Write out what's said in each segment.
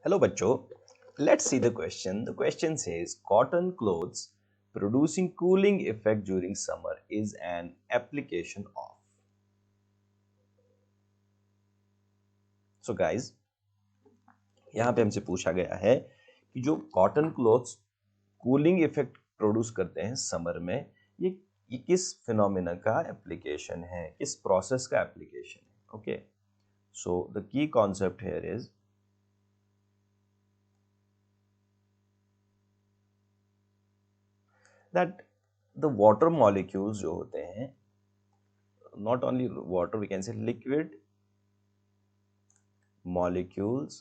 Hello बच्चों, let's see the question. The question says cotton clothes producing cooling effect during summer is an application of. So guys, यहाँ पे हमसे पूछा गया है कि जो cotton clothes cooling effect produce करते हैं समर में, ये किस फिनोमेना का एप्लीकेशन है, किस प्रोसेस का एप्लीकेशन है. Okay, so the key concept here is that the water molecules जो होते हैं, not only water, we can say liquid molecules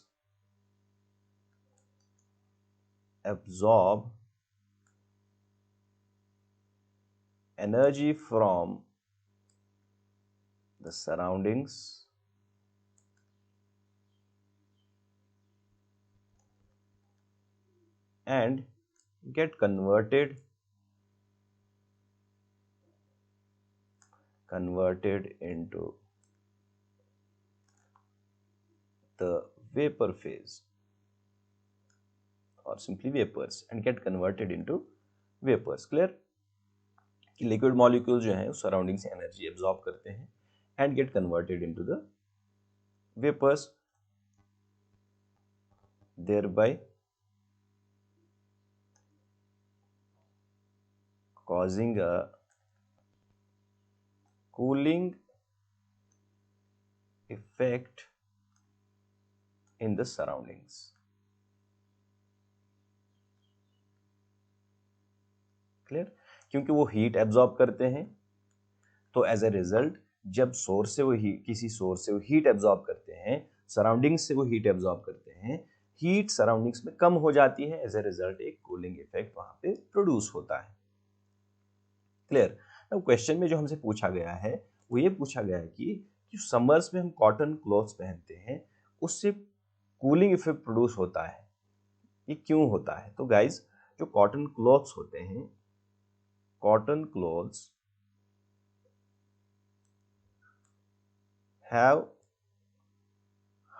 absorb energy from the surroundings and get converted into the vapor phase or simply vapors and get converted into vapors. Clear? कि liquid molecules जो हैं उस surrounding से energy absorb करते हैं and get converted into the vapors, thereby causing a cooling effect in the surroundings. Clear? क्योंकि वो heat absorb करते हैं, तो एज ए रिजल्ट जब सोर्स से वो किसी सोर्स से वो हीट एब्जॉर्ब करते हैं, सराउंडिंग्स से वो हीट एब्जॉर्ब करते हैं, हीट सराउंडिंग्स में कम हो जाती है, एज ए रिजल्ट एक कूलिंग इफेक्ट वहां पे प्रोड्यूस होता है. क्लियर? अब क्वेश्चन में जो हमसे पूछा गया है वो ये पूछा गया है कि समर्स में हम कॉटन क्लॉथ्स पहनते हैं, उससे कूलिंग इफेक्ट प्रोड्यूस होता है, ये क्यों होता है? तो गाइज, जो कॉटन क्लॉथ्स होते हैं, cotton clothes have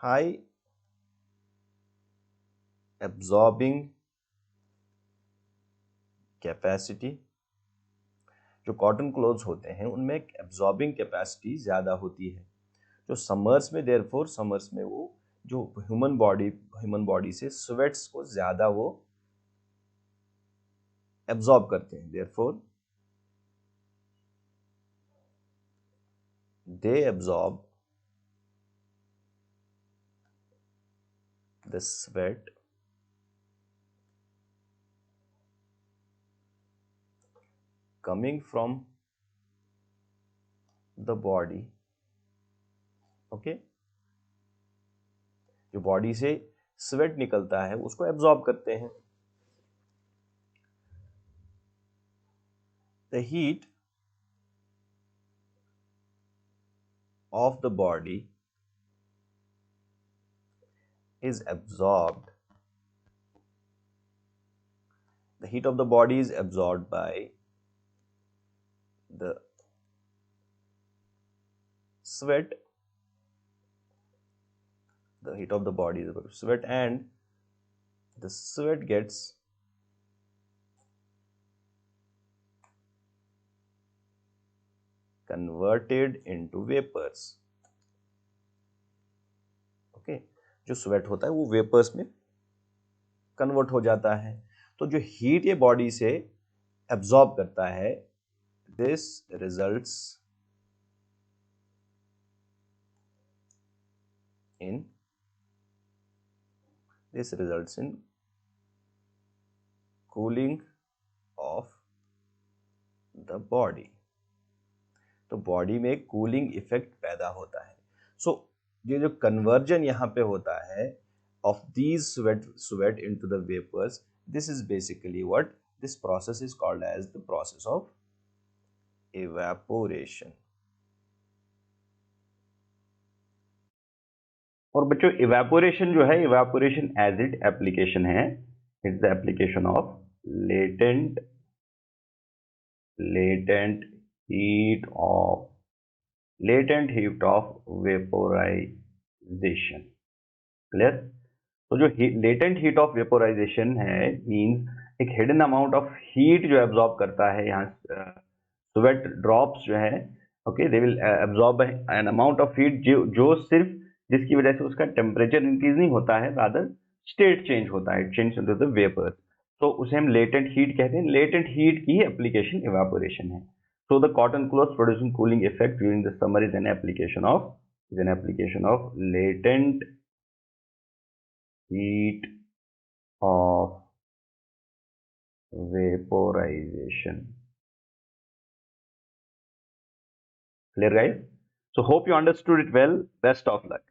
high absorbing capacity. जो कॉटन क्लोथ्स होते हैं उनमें एब्जॉर्बिंग कैपेसिटी ज़्यादा होती है, जो समर्स में, देयरफॉर समर्स में वो जो ह्यूमन बॉडी से स्वेट्स को ज़्यादा वो एब्जॉर्ब करते हैं, therefore they absorb the sweat coming from the body. Okay, जो बॉडी से स्वेट निकलता है उसको एब्जॉर्ब करते हैं. The heat of the body is absorbed. The heat of the body is absorbed by the sweat. The heat of the body is absorbed by sweat, and the sweat gets converted into vapors. Okay, जो sweat होता है वो vapours में convert हो जाता है. तो जो हीट ये बॉडी से एब्जॉर्ब करता है, this results in cooling of the body. तो बॉडी में कूलिंग इफेक्ट पैदा होता है. सो ये जो कन्वर्जन यहाँ पे होता है of these sweat into the vapors, this is basically what this process is called as the process of evaporation. और बच्चों इवेपोरेशन जो है, इवेपोरेशन एज इट एप्लीकेशन है, it's the application of latent heat of vaporisation. Clear? तो जो latent heat of vaporisation है means एक hidden amount of heat जो एब्जॉर्ब करता है, यहाँ स्वेट ड्रॉप्स जो है, okay, they will absorb an amount of heat जो सिर्फ जिसकी वजह से उसका टेम्परेचर इंक्रीज नहीं होता है, रादर स्टेट चेंज होता है, चेंज इनटू द वेपर, तो उसे हम लेटेंट हीट कहते हैं। लेटेंट हीट की एप्लीकेशन इवापोरेशन है। So the cotton cloth producing cooling effect during the summer is an application of latent heat of vaporization. Clear, guys? So hope you understood it well. Best of luck.